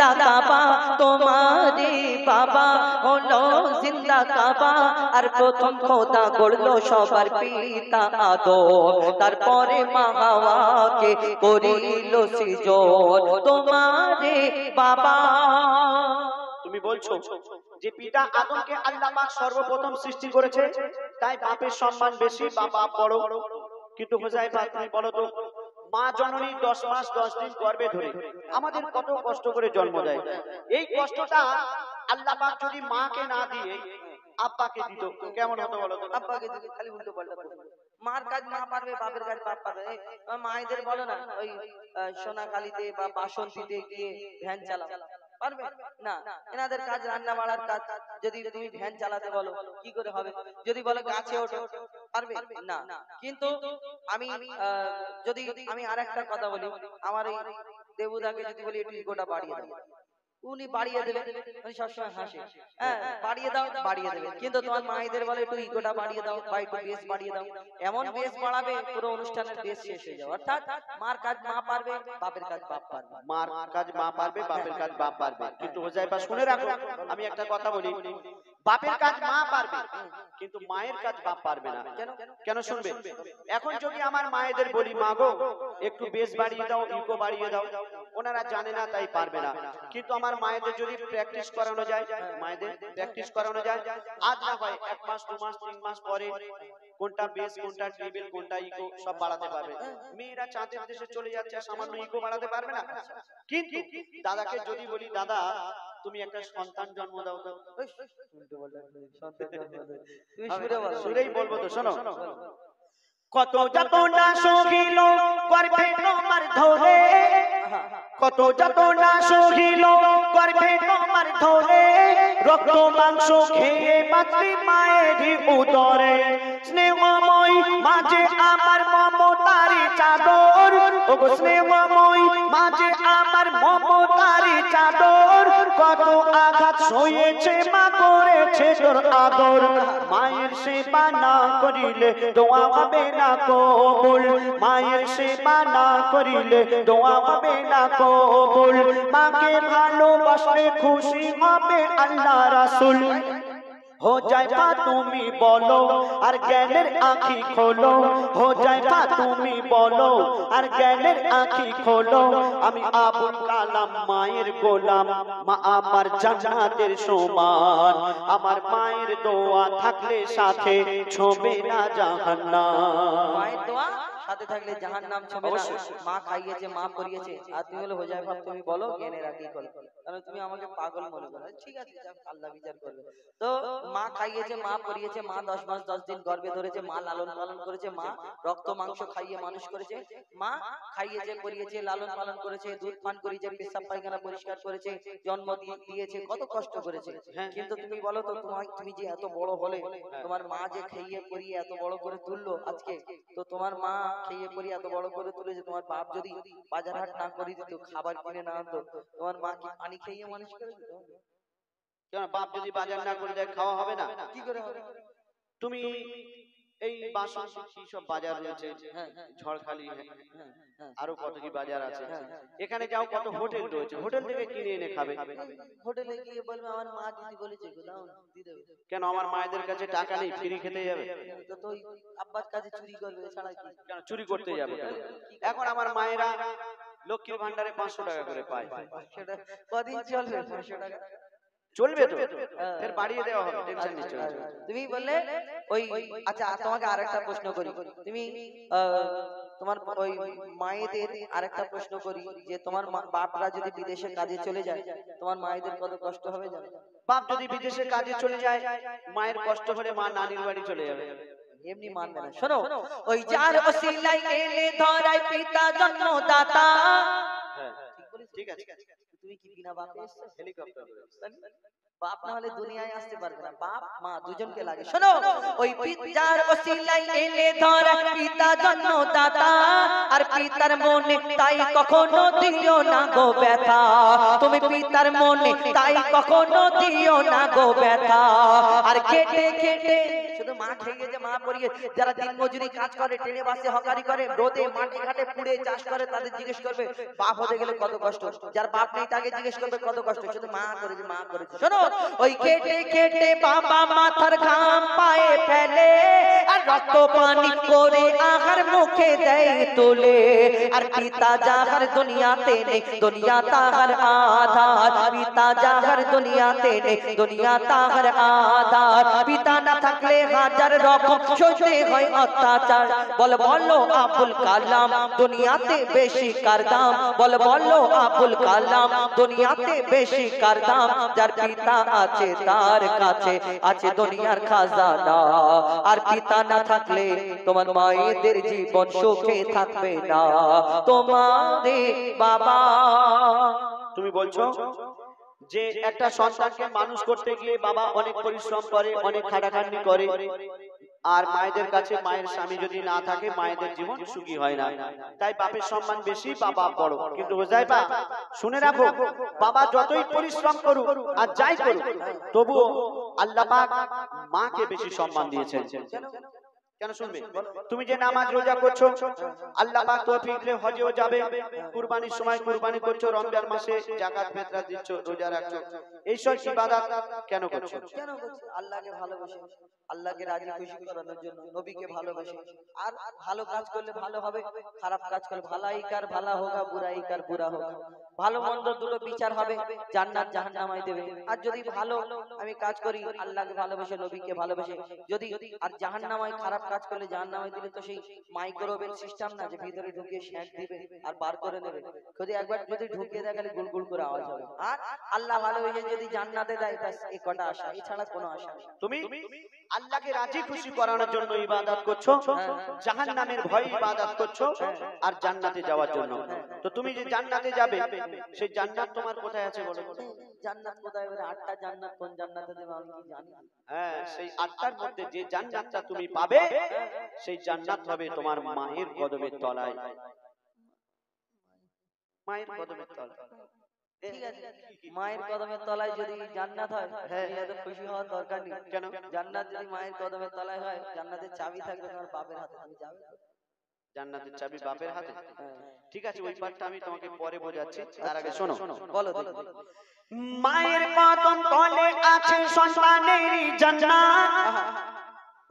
জিন্দা কাবা, তোমারই বাবা হলো জিন্দা কাবা। আর প্রথম খোদা গড়লো সবার পিতা আদম, তারপরে মা হাওয়াকে করিল সৃজন তোমারই বাবা। তুমি বলছো যে পিতা আদমকে আল্লাহ পাক সর্বপ্রথম সৃষ্টি করেছে, তাই বাপের সম্মান বেশি বা বাপ বড়। কিন্তু হুযায়ফা তুমি বলো তো, মা জননী 10 মাস 10 দিন গর্ভে ধরে আমাদের কত কষ্ট করে জন্ম দেয়। এই কষ্টটা আল্লাহ পাক যদি মাকে না দিয়ে আব্বাকে দিত কেমন হতো বলো তো? আব্বাকে দিতে খালি উল্টো পাল্টা করবে। মার কাজ মা পারবে, বাপের কাজ বাপ পারবে। মায়েদের বলো না ওই সোনাখালীতে বা বাসন্তীতে গিয়ে ভ্যান চালাও, পারবে না। এনাদের কাজ রান্না বাড়ার কাজ। যদি তুমি ভ্যান চালাতে বলো কি করে হবে? যদি বলো গাছে ওঠো, পারবে না। কিন্তু আমি যদি আমি আরেকটা কথা বলি, আমার এই দেবুদাকে যদি বলি একটু ইগোটা বাড়িয়ে দাও, উনি বাড়িয়ে দেবে, উনি সবসময় হাসে। হ্যাঁ, বাড়িয়ে দাও, বাড়িয়ে দেবে। কিন্তু তোমার মায়েদের বলে একটু ইগোটা বাড়িয়ে দাও বা একটু বেশ বাড়িয়ে দাও, এমন বেশ বাড়াবে পুরো অনুষ্ঠানের বেশ শেষ হয়ে যাবে। অর্থাৎ মার কাজ মা পারবে, বাপের কাজ বাপ পারবে। মার কাজ মা পারবে, বাপের কাজ বাপ পারবে। কিন্তু হুযায়ফা শুনে রাখো, আমি একটা কথা বলি, বাপের কাজ মা পারবে কিন্তু মায়ের কাজ বাপ পারবে না। কেন শুনবে? এখন যদি আমার মায়েদের বলি মা গো একটু বেশ বাড়িয়ে দাও, ইগো বাড়িয়ে দাও, ওনারা জানে না তাই পারবে না। কিন্তু আমার মায়েদের যদি প্র্যাকটিস করানো যায়, মায়েদের প্র্যাকটিস করানো যায়, আজ না হয় 1 মাস 2 মাস 3 মাস পরে কোনটা বেস কোনটা ট্রিবল কোনটা ইগো সব বাড়াতে পারবে। মেয়েরা চাঁদের দেশে চলে যাচ্ছে, সামান্য ইগো বাড়াতে পারবে না। কিন্তু দাদাকে যদি বলি দাদা তুমি একটা সন্তান জন্ম দাও তো, সুরেই বলবো তো, শোনো। কত যাতনা সহিল গর্ভে তোমার ধরে, কত যাতনা সহিল গর্ভে তোমার ধরে, রক্ত মাংস খেয়ে বাঁচি মায়েরই উদরে। স্নেহময় মাঝে আমার মমতারি চাদর, ওগো স্নেহময় মাঝে আমার মমতারি চাদর, কত আঘাত সয়েছে মা করেছে তোর আদর। মায়ের সেবা না করিলে দোয়া হবে না কবুল, মায়ের সেবা না করিলে দোয়া হবে না কবুল। মাকে ভালোবাসলে খুশি হবে আল্লাহ রাসূল। হুযায়ফা তুমি বলো আর জ্ঞানের আঁখি খোলো, হুযায়ফা তুমি বলো আর জ্ঞানের আঁখি খোলো। আমি আবুল কালাম মায়ের গোলাম, মা আমার জান্নাতের সমান, আমার মায়ের দোয়া থাকলে সাথে ছোঁবে না জাহান্নাম। মায়ের দোয়া সাথে থাকলে জাহান্নাম ছবে না। মা খাইয়েছে, মা পরিয়েছে, আর তুমি হলো হুযায়ফা তুমি বলো জ্ঞানের আঁখি খোলো। কারণ তুমি আমাকে পাগল মনে করো, ঠিক আছে যাক আল্লাহ বিচার করবে। তো মা খাইয়েছে, মা পরিয়েছে, মা 10 মাস 10 দিন গর্ভে ধরেছে, মা লালন পালন করেছে, মা রক্ত মাংস খাইয়ে মানুষ করেছে, মা খাইয়েছে পরিয়েছে লালন পালন করেছে, দুধ পান করিয়েছে, পেশাব পায়খানা পরিষ্কার করেছে, জন্ম দিয়েছে, কত কষ্ট করেছে। কিন্তু তুমি বলো তো তুমি যে এত বড় হলে, তোমার মা যে খাইয়ে পরিয়ে এত বড় করে তুললো আজকে, তো তোমার মা খেয়ে পরিয়ে এত বড় করে তুলেছে, তোমার বাপ যদি বাজার হাট না করে দিত, খাবার কিনে না আনতো, তোমার মা কি পানি খেয়ে মানুষ করে দিত? কেন বাপ যদি বাজার না করে দেয় খাওয়া হবে না? কি করে হবে? তুমি এই বাসন্তী কি সব বাজার রয়েছে, ঝড়খালি, আরো কত কি বাজার আছে, এখানে যাও কত হোটেল রয়েছে, হোটেল থেকে কিনে এনে খাবে। হোটেলে গিয়ে বলবে আমার মা দিদি বলেছে দাও দিয়ে দেবে। কেন আমার মায়েদের কাছে টাকা নেই, ফ্রি খেতে যাবে? তো তুই আব্বার কাছে চুরি করবে, ছাড়া কি? কেন চুরি করতে যাবে? এখন আমার মায়েরা লক্ষ্মীর ভান্ডারে 500 টাকা করে পায়, সেটা কদিন চলবে? 500 টাকা চলবে তো, ফের বাড়িয়ে দেওয়া হবে, টেনশন নিচ্ছ। তুমি বললে ওই আচ্ছা তোমাকে আরেকটা প্রশ্ন করি, তুমি তোমার ওই মায়েদের আরেকটা প্রশ্ন করি যে তোমার বাপরা যদি বিদেশে কাজে চলে যায়, তোমার মায়েদের কত কষ্ট হবে জানো? বাপ যদি বিদেশে কাজে চলে যায়, মায়ের কষ্ট হলে মা নানির বাড়ি চলে যাবে, এমনি মানবে না। শোনো, ওই যার ওসিলায় এলে ধরায় পিতা জন্মদাতা। হ্যাঁ ঠিক আছে, তুমি কি বিনা বাপে এসেছো? হেলিকপ্টার বাপ না হলে দুনিয়ায় আসতে পারবে না, বাপ মা দুজনকে লাগে। শোনো, ওই পিতার ওসিলায় এলে ধরায় পিতা জন্মদাতা, আর পিতার মনে তাই কখনো দিও না গো ব্যথা। তুমি পিতার মনে তাই কখনো দিও না গো ব্যথা। আর খেটে খেটে শুধু মা খেয়ে গেছে মা পড়িয়ে, যারা দিন মজুরি কাজ করে, ট্রেনে বাসে হকারি করে, রোদে মাঠে ঘাটে পুড়ে চাষ করে, তাদের জিজ্ঞেস করবে বাপ হতে গেলে কত কষ্ট, যার বাপ নেই তাকে জিজ্ঞেস করবে কত কষ্ট, শুধু মা করেছে মা করেছে। শোনো, ওই খেটে খেটে বাবা মাথার ঘাম পায়ে ফেলে, আর রক্ত পানি করে আহার মুখে দেয় তুলে। আর পিতা যাহার দুনিয়াতে নেই দুনিয়া তাহার আধার, পিতা যাহার দুনিয়াতে নেই দুনিয়া তাহার আধার। পিতা না থাকলে হাজার রকম সইতে হয় অত্যাচার। বল বলো আবুল কালাম দুনিয়াতে বেশি কার দাম, বল বলো আবুল কালাম দুনিয়াতে বেশি কার দাম। যার পিতা আছে তার কাছে আছে দুনিয়ার খাজানা। আর পিতা না থাকলে তোমার মায়েদের জীবন সুখে থাকবে না তোমাদের বাবা। তুমি বলছো যে একটা সন্তানকে মানুষ করতে গিয়ে বাবা অনেক পরিশ্রম করে, অনেক খাটাখাটনি করে, আর মায়েদের কাছে মায়ের স্বামী যদি না থাকে মায়েদের জীবন সুখী হয় না। তাই বাপের সম্মান বেশি, বাবা বড়। কিন্তু হুযায়ফা শুনে রাখো, বাবা যতই পরিশ্রম করুক আর যাই করুক, তবুও আল্লাহ পাক মাকে বেশি সম্মান দিয়েছেন। কেন শুনবে? তুমি যে নামাজ রোজা করছো, আল্লাহ পাক তৌফিক দিলে হজেও যাবে, কুরবানির সময় কুরবানি করছো, রমজান মাসে যাকাত ফিতরা দিচ্ছ, রোজা রাখছো, এই সব ইবাদত কেন করছো? কেন করছো? আল্লাহকে ভালোবাসে, আল্লাহকে রাজি খুশি করানোর জন্য, নবীকে ভালোবাসে। আর ভালো কাজ করলে ভালো হবে, খারাপ কাজ করলে ভালাই কার ভালা হোগা বুরাই কার বুরা হোগা, ভালো মন্দ দুটো বিচার হবে, জান্নাত জাহান্নামাই দেবে। আর যদি ভালো আমি কাজ করি আল্লাহকে ভালোবাসে নবীকে ভালোবাসে, যদি আর জাহান্নামাই খারাপ কাজ করলে জাহান্নামাই দিলে তো সেই মাইক্রোওয়েভ সিস্টেম না যে ভিতরে ঢুকিয়ে শ্যাক দিবে আর বার করে নেবে। যদি একবার যদি ঢুকিয়ে দেয় খালি গুলগুল করে আওয়াজ হবে। আর আল্লাহ ভালোবেসে যদি জান্নাতে দেয় ব্যাস এই কটা আশা, এছাড়া কোনো আশা নেই। তুমি আল্লাহকে রাজি খুশি করানোর জন্য ইবাদত করছো, জাহান্নামের ভয়ে ইবাদত করছো, আর জান্নাতে যাওয়ার জন্য। তো তুমি যে জান্নাতে যাবে, সেই জান্নাত তোমার কোথায় আছে বলো? জান্নাত কোথায়? এবারে 8টা জান্নাত কোন জান্নাতে দেবে আমি কি জানি? হ্যাঁ, সেই 8টার মধ্যে যে জান্নাতটা তুমি পাবে, সেই জান্নাত হবে তোমার মায়ের কদমের তলায়। মায়ের কদমের তলায়। ঠিক আছে, মায়ের কদমের তলায় যদি জান্নাত হয়, হ্যাঁ এত খুশি হওয়ার দরকার নেই। কেন? জান্নাত যদি মায়ের কদমের তলায় হয়, জান্নাতের চাবি থাকবে তোমার বাপের হাতে, তুমি যাবে? জান্নাতের চাবি বাপের হাতে? ঠিক আছে, ওই পার্টটা আমি তোমাকে পরে বোঝাচ্ছি, তার আগে শোনো। বলো। মায়ের কদম তলে আছে সন্তানেরই জান্নাত,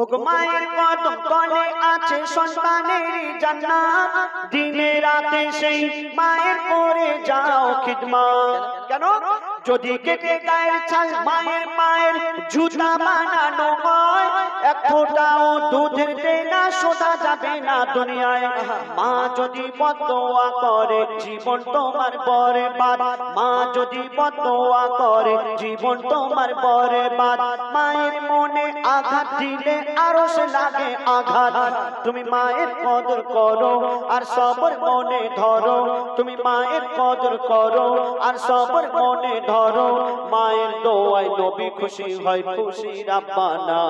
ওগো মায়ের কদম তলে আছে সন্তানেরই জান্নাত। দিনে রাতে সেই মায়ের করে যাও খিদমত। কেন? যদি কেটে গায়ের ছাল মায়ের জুতা বানানো হয়, এক ফোঁটাও দুধের দেনা শোধা যাবে না দুনিয়ায়। মা যদি বদদোয়া করে জীবন তোমার বরবাদ, মা যদি বদদোয়া করে জীবন তোমার বরবাদ। মায়ের মনে আঘাত দিলে আরো সে লাগে আঘাত। তুমি মায়ের কদর করো আর সবর মনে ধরো, তুমি মায়ের কদর করো আর সবর মনে ধরো। মায়ের দোয়ায় নবী খুশি হয়, খুশি রাব্বানা।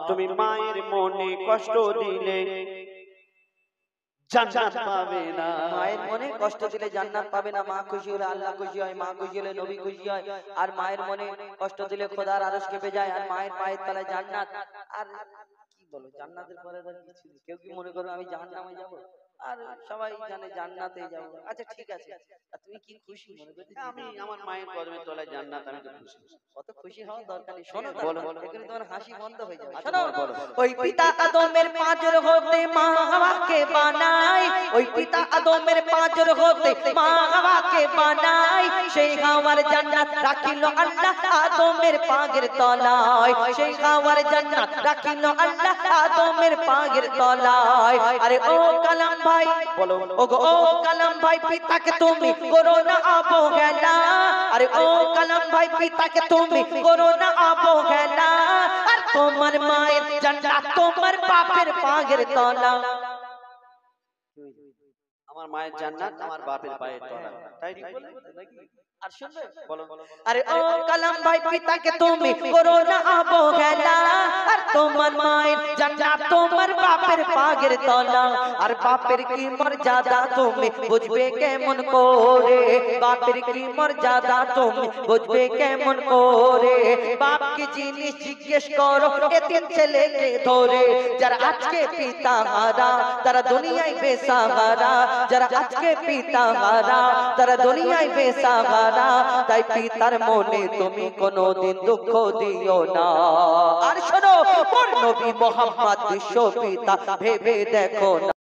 তুমি মায়ের মনে কষ্ট দিলে জান্নাত পাবে না। মায়ের মনে কষ্ট দিলে জান্নাত পাবে না। মা খুশি হলে আল্লাহ খুশি হয়, মা খুশি হলে নবী খুশি হয়। আর মায়ের মনে কষ্ট দিলে খোদার আরশ কেঁপে যায়, আর মায়ের পায়ের তলায় জান্নাত। আর কি বলো, জান্নাতের পরে আর কিছু নেই। কেউ কি মনে করো আমি জাহান্নামে যাব? আর সবাই জানে জান্নাতে যাব। আচ্ছা ঠিক আছে, আর তুমি কি খুশি মনে করতে? আমি আমার মায়ের কদমের তলায় জান্নাত, আমি তো খুশি। কত খুশি হওয়ার দরকার নেই। শোনো বলো। এখানে তোমার হাসি বন্ধ হয়ে যাবে। আচ্ছা, শোনো, বলো। ওই পিতা আদমের পাঁজর হতে মা হাওয়াকে বানাই, ওই পিতা আদমের পাঁজর হতে মা হাওয়াকে বানাই। সেই হাওয়ার জান্নাত রাখিল আল্লাহ আদমের পাগের তলায়, সেই হাওয়ার জান্নাত রাখিল আল্লাহ আদমের পাগের তলায়। আরে ও কালাম ভাই বলো। ও কালাম ভাই, পিতাকে তুমি করো না অবহেলা। আরে ও কালাম ভাই, পিতাকে তুমি করো না অবহেলা। আর তোমার মায়ের জান্নাত তোমার বাপের পাগের তলা। আমার মায়ের জান্নাত আমার বাপের পায়ের তলা, তাই ঠিক বলে? আর আর শুনবে বলো আরে ও কালাম ভাই পিতাকে তুমি করো না অবহেলা আর তোমার মায়ের জান্নাত তোমার বাপের পাগের তলা আর বাপের কি মর্যাদা তুমি বুঝবে কেমন করে বাপের কি মর্যাদা তুমি বুঝবে কেমন করে বাপ কি জিনিস জিজ্ঞেস করো এতিম ছেলেকে ধরে যারা আজকে পিতা হারা তারা দুনিয়ায় বেসাহারা যারা আজকে পিতা হারা তারা দুনিয়ায় বেসাহারা তাই পিতার মনে তুমি কোনোদিন দুঃখ দিও না আর শোনো নবী মুহাম্মদ বিশ্ব পিতা ভেবে দেখো না